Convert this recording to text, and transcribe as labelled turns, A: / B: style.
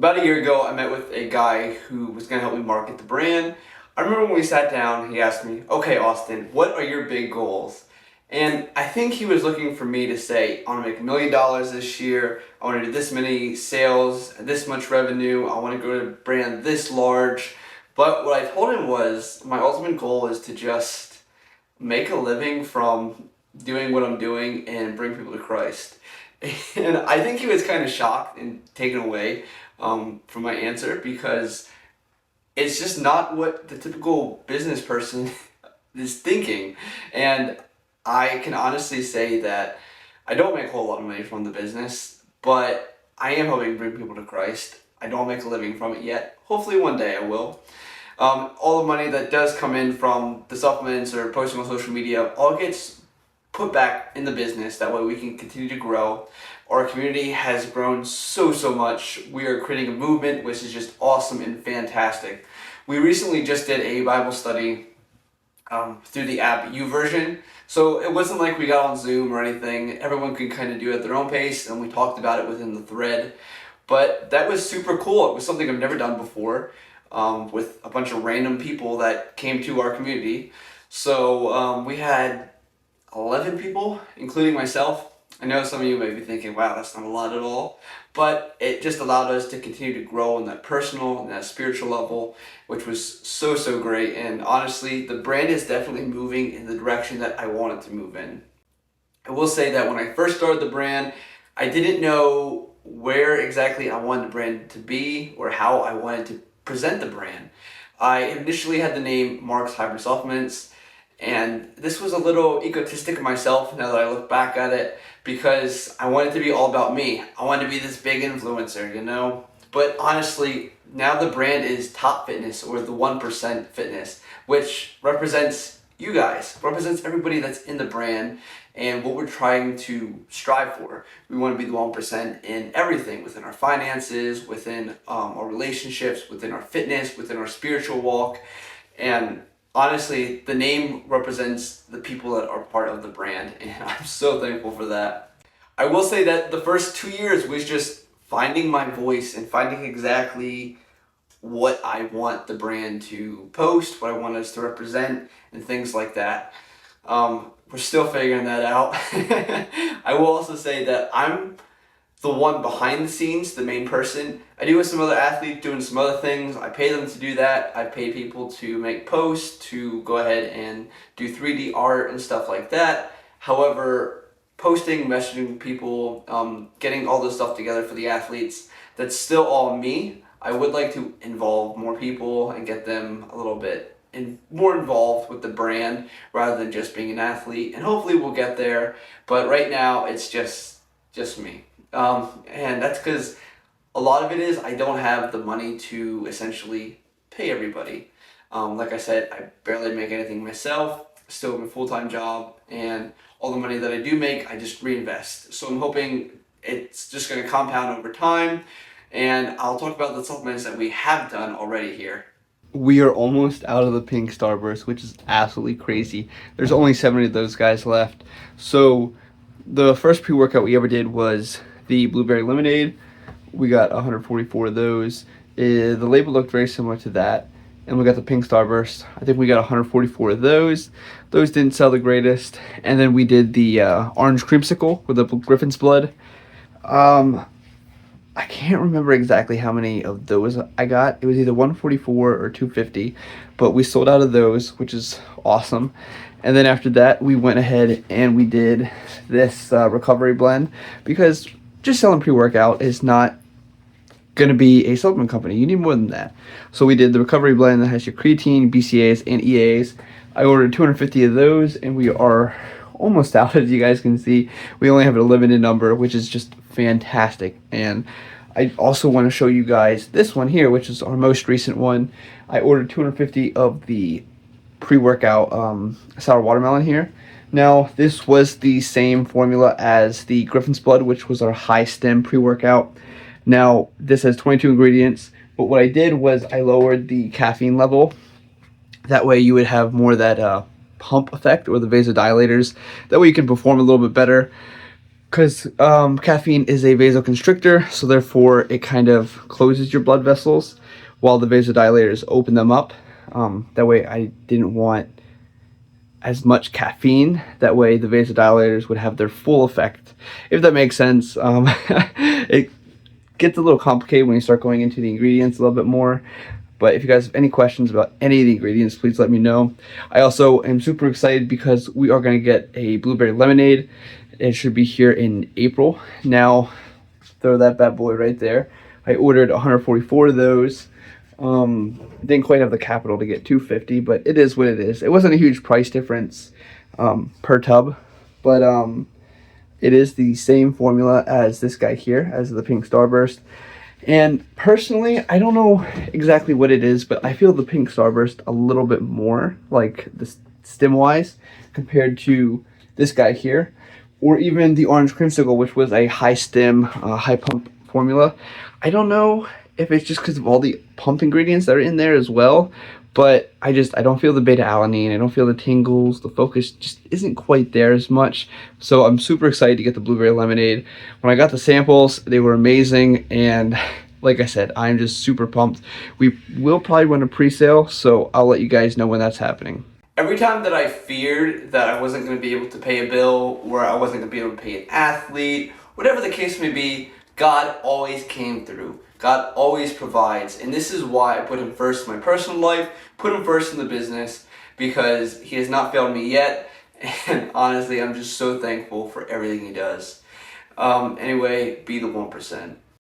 A: About a year ago, I met with a guy who was going to help me market the brand. I remember when we sat down, he asked me, "Okay, Austin, what are your big goals?" And I think he was looking for me to say, "I want to make $1 million this year. I want to do this many sales, this much revenue. I want to grow the brand this large." But what I told him was, my ultimate goal is to just make a living from doing what I'm doing and bring people to Christ. And I think he was kind of shocked and taken away from my answer because it's just not what the typical business person is thinking. And I can honestly say that I don't make a whole lot of money from the business, but I am helping bring people to Christ. I don't make a living from it yet. Hopefully one day I will. All the money that does come in from the supplements or posting on social media all gets put back in the business. That way we can continue to grow. Our community has grown so much. We are creating a movement which is just awesome and fantastic. We recently just did a Bible study through the app YouVersion. So it wasn't like we got on Zoom or anything. Everyone could kind of do it at their own pace, and we talked about it within the thread. But that was super cool. It was something I've never done before, with a bunch of random people that came to our community. So we had 11 people, including myself. I know some of you may be thinking, wow, that's not a lot at all. But it just allowed us to continue to grow on that personal and that spiritual level, which was so great. And honestly, the brand is definitely moving in the direction that I want it to move in. I will say that when I first started the brand, I didn't know where exactly I wanted the brand to be or how I wanted to present the brand. I initially had the name Mark's Hybrid Supplements, and this was a little egotistic of myself now that I look back at it, because I wanted to be all about me. I wanted to be this big influencer, you know? But honestly, now the brand is Top Fitness, or the 1% Fitness, which represents you guys, represents everybody that's in the brand and what we're trying to strive for. We want to be the 1% in everything, within our finances, within our relationships, within our fitness, within our spiritual walk. And honestly, the name represents the people that are part of the brand, and I'm so thankful for that. I will say that the first 2 years was just finding my voice and finding exactly what I want the brand to post, what I want us to represent, and things like that. We're still figuring that out. I will also say that I'm the one behind the scenes, the main person. I do with some other athletes doing some other things. I pay them to do that. I pay people to make posts, to go ahead and do 3D art and stuff like that. However, posting, messaging people, getting all this stuff together for the athletes, that's still all me. I would like to involve more people and get them a little bit more involved with the brand rather than just being an athlete, and hopefully we'll get there. But right now it's just me. And that's because a lot of it is I don't have the money to essentially pay everybody. Like I said, I barely make anything myself, still have a full-time job, and all the money that I do make, I just reinvest. So I'm hoping it's just going to compound over time, and I'll talk about the supplements that we have done already here. We are almost out of the pink Starburst, which is absolutely crazy. There's only 70 of those guys left. So the first pre-workout we ever did was the blueberry lemonade. We got 144 of those. The label looked very similar to that. And we got the pink Starburst. I think we got 144 of those. Those didn't sell the greatest. And then we did the orange creamsicle with the Griffin's blood. I can't remember exactly how many of those I got. It was either 144 or 250, but we sold out of those, which is awesome. And then after that, we went ahead and we did this recovery blend, because just selling pre-workout is not going to be a supplement company. You need more than that. So we did the recovery blend that has your creatine, BCAAs, and EAs. I ordered 250 of those, and we are almost out. As you guys can see, we only have a limited number, which is just fantastic. And I also want to show you guys this one here, which is our most recent one. I ordered 250 of the pre-workout sour watermelon here. Now, this was the same formula as the Griffin's Blood, which was our high stem pre-workout. Now, this has 22 ingredients, but what I did was I lowered the caffeine level. That way you would have more of that pump effect, or the vasodilators. That way you can perform a little bit better. Because caffeine is a vasoconstrictor, so therefore it kind of closes your blood vessels while the vasodilators open them up. That way I didn't want as much caffeine. That way the vasodilators would have their full effect, if that makes sense. It gets a little complicated when you start going into the ingredients a little bit more. But if you guys have any questions about any of the ingredients, please let me know. I also am super excited because we are going to get a blueberry lemonade. It should be here in April. Now, throw that bad boy right there. I ordered 144 of those. Didn't quite have the capital to get 250, but it is what it is. It wasn't a huge price difference per tub, but it is the same formula as this guy here, as the Pink Starburst. And personally, I don't know exactly what it is, but I feel the Pink Starburst a little bit more, like the stim-wise, compared to this guy here, or even the Orange Creamsicle, which was a high stim, high pump formula. I don't know if it's just because of all the pump ingredients that are in there as well, but I don't feel the beta alanine, I don't feel the tingles, the focus just isn't quite there as much. So I'm super excited to get the blueberry lemonade. When I got the samples, they were amazing, and like I said, I'm just super pumped. We will probably run a pre-sale, so I'll let you guys know when that's happening. Every time that I feared that I wasn't going to be able to pay a bill, or I wasn't going to be able to pay an athlete, whatever the case may be, God always came through. God always provides. And this is why I put him first in my personal life, put him first in the business, because he has not failed me yet. And honestly, I'm just so thankful for everything he does. Anyway, be the 1%.